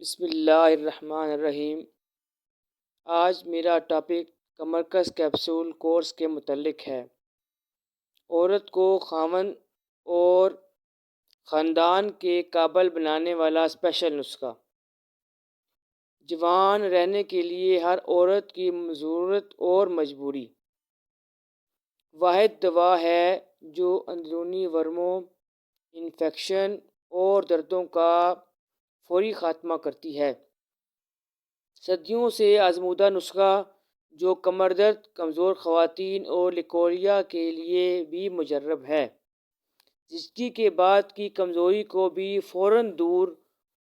بسم اللہ الرحمن الرحیم۔ آج میرا ٹاپک کمرکس کیپسول کورس کے متعلق ہے۔ عورت کو خاوند اور خاندان کے قابل بنانے والا اسپیشل نسخہ۔ جوان رہنے کے لیے ہر عورت کی ضرورت اور مجبوری۔ واحد دوا ہے جو اندرونی ورموں، انفیکشن اور دردوں کا فوری خاتمہ کرتی ہے۔ صدیوں سے آزمودہ نسخہ جو کمر درد، کمزور خواتین اور لیکوریا کے لیے بھی مجرب ہے۔ زچگی کے بعد کی کمزوری کو بھی فوراً دور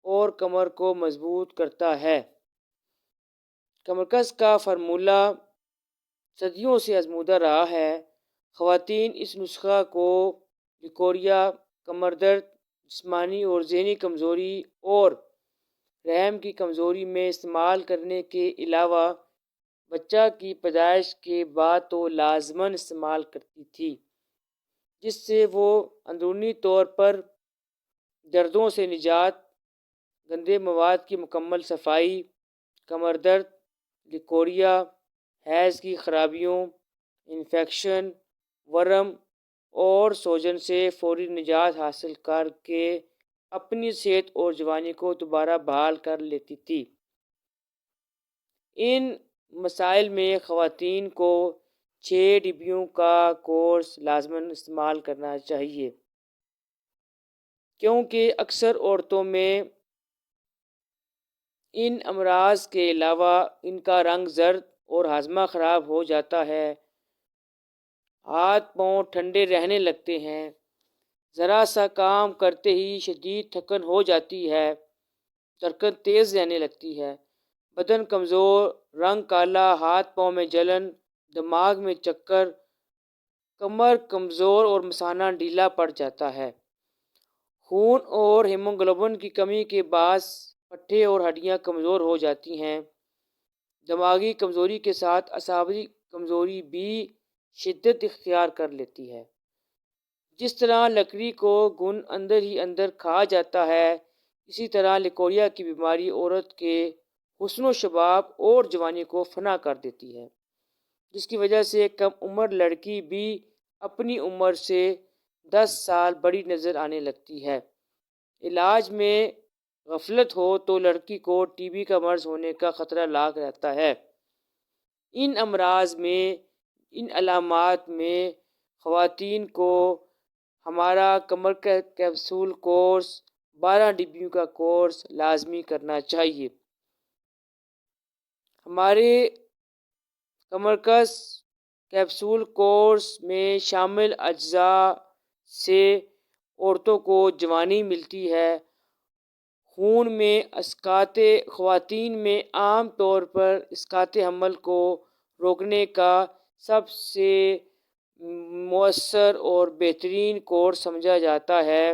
اور کمر کو مضبوط کرتا ہے۔ کمرکس کا فارمولہ صدیوں سے آزمودہ رہا ہے۔ خواتین اس نسخہ کو لیکوریا، کمر درد، جسمانی اور ذہنی کمزوری اور رحم کی کمزوری میں استعمال کرنے کے علاوہ بچہ کی پیدائش کے بعد تو لازماً استعمال کرتی تھی، جس سے وہ اندرونی طور پر دردوں سے نجات، گندے مواد کی مکمل صفائی، کمر درد، لیکوریا، حیض کی خرابیوں، انفیکشن، ورم اور سوجن سے فوری نجات حاصل کر کے اپنی صحت اور جوانی کو دوبارہ بحال کر لیتی تھی۔ ان مسائل میں خواتین کو 6 ڈبیوں کا کورس لازماً استعمال کرنا چاہیے، کیونکہ اکثر عورتوں میں ان امراض کے علاوہ ان کا رنگ زرد اور ہاضمہ خراب ہو جاتا ہے، ہاتھ پاؤں ٹھنڈے رہنے لگتے ہیں، ذرا سا کام کرتے ہی شدید تھکن ہو جاتی ہے، دھڑکن تیز رہنے لگتی ہے، بدن کمزور، رنگ کالا، ہاتھ پاؤں میں جلن، دماغ میں چکر، کمر کمزور اور مثانہ ڈھیلا پڑ جاتا ہے۔ خون اور ہیموگلوبن کی کمی کے باعث پٹھے اور ہڈیاں کمزور ہو جاتی ہیں۔ دماغی کمزوری کے ساتھ اعصابی کمزوری بھی شدت اختیار کر لیتی ہے۔ جس طرح لکڑی کو گھن اندر ہی اندر کھا جاتا ہے، اسی طرح لیکوریا کی بیماری عورت کے حسن و شباب اور جوانی کو فنا کر دیتی ہے، جس کی وجہ سے کم عمر لڑکی بھی اپنی عمر سے 10 سال بڑی نظر آنے لگتی ہے۔ علاج میں غفلت ہو تو لڑکی کو ٹی بی کا مرض ہونے کا خطرہ لاحق رہتا ہے۔ ان امراض میں، ان علامات میں خواتین کو ہمارا کمرکس کیپسول کورس 12 ڈبیوں کا کورس لازمی کرنا چاہیے۔ ہمارے کمرکس کیپسول کورس میں شامل اجزاء سے عورتوں کو جوانی ملتی ہے۔ خون میں اسقاط خواتین میں عام طور پر اسقاط حمل کو روکنے کا سب سے مؤثر اور بہترین کورس سمجھا جاتا ہے۔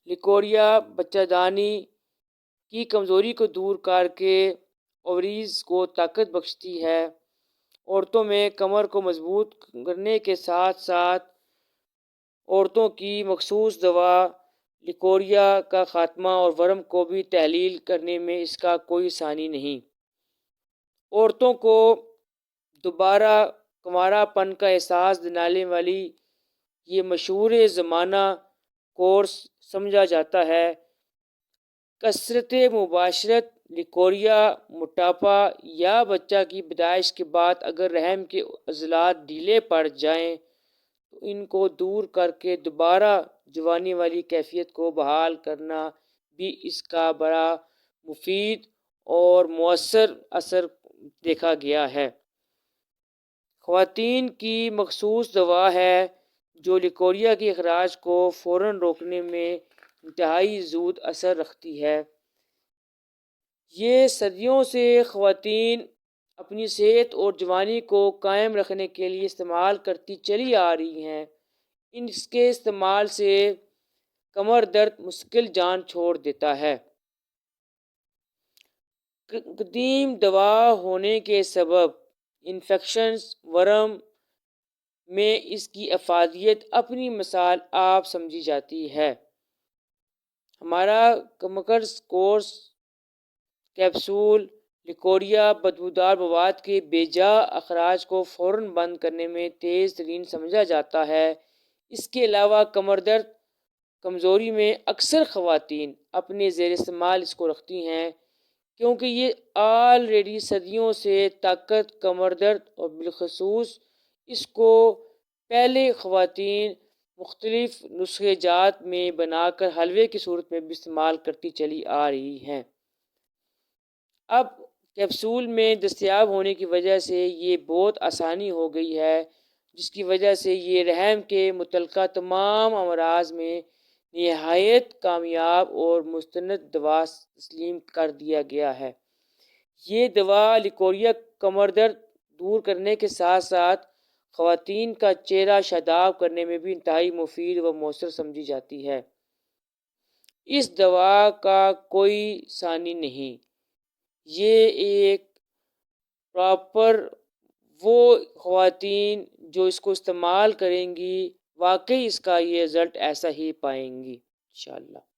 لیکوریا بچہ دانی کی کمزوری کو دور کر کے اووریز کو طاقت بخشتی ہے۔ عورتوں میں کمر کو مضبوط کرنے کے ساتھ ساتھ عورتوں کی مخصوص دوا لیکوریا کا خاتمہ اور ورم کو بھی تحلیل کرنے میں اس کا کوئی ثانی نہیں۔ عورتوں کو دوبارہ کنوارا پن کا احساس دلانے والی یہ مشہور زمانہ کورس سمجھا جاتا ہے۔ کثرت مباشرت، لیکوریا، موٹاپا یا بچہ کی پیدائش کے بعد اگر رحم کے عضلات ڈھیلے پڑ جائیں تو ان کو دور کر کے دوبارہ جوانی والی کیفیت کو بحال کرنا بھی اس کا بڑا مفید اور مؤثر اثر دیکھا گیا ہے۔ خواتین کی مخصوص دوا ہے جو لیکوریا کے اخراج کو فوراً روکنے میں انتہائی زود اثر رکھتی ہے۔ یہ صدیوں سے خواتین اپنی صحت اور جوانی کو قائم رکھنے کے لیے استعمال کرتی چلی آ رہی ہیں۔ اس کے استعمال سے کمر درد مستقل جان چھوڑ دیتا ہے۔ قدیم دوا ہونے کے سبب انفیکشنز، ورم میں اس کی افادیت اپنی مثال آپ سمجھی جاتی ہے۔ ہمارا کمرکس کورس کیپسول لیکوریا بدبودار مواد کے بے جا اخراج کو فوراً بند کرنے میں تیز ترین سمجھا جاتا ہے۔ اس کے علاوہ کمر درد کمزوری میں اکثر خواتین اپنے زیر استعمال اس کو رکھتی ہیں، کیونکہ یہ آلریڈی صدیوں سے طاقت کمر درد اور بالخصوص اس کو پہلے خواتین مختلف نسخے جات میں بنا کر حلوے کی صورت میں بھی استعمال کرتی چلی آ رہی ہیں۔ اب کیپسول میں دستیاب ہونے کی وجہ سے یہ بہت آسانی ہو گئی ہے، جس کی وجہ سے یہ رحم کے متعلقہ تمام امراض میں نہایت کامیاب اور مستند دوا تسلیم کر دیا گیا ہے۔ یہ دوا لیکوریا کمر درد دور کرنے کے ساتھ ساتھ خواتین کا چہرہ شاداب کرنے میں بھی انتہائی مفید و مؤثر سمجھی جاتی ہے۔ اس دوا کا کوئی ثانی نہیں۔ یہ ایک پراپر وہ خواتین جو اس کو استعمال کریں گی واقعی اس کا یہ رزلٹ ایسا ہی پائیں گی انشاءاللہ۔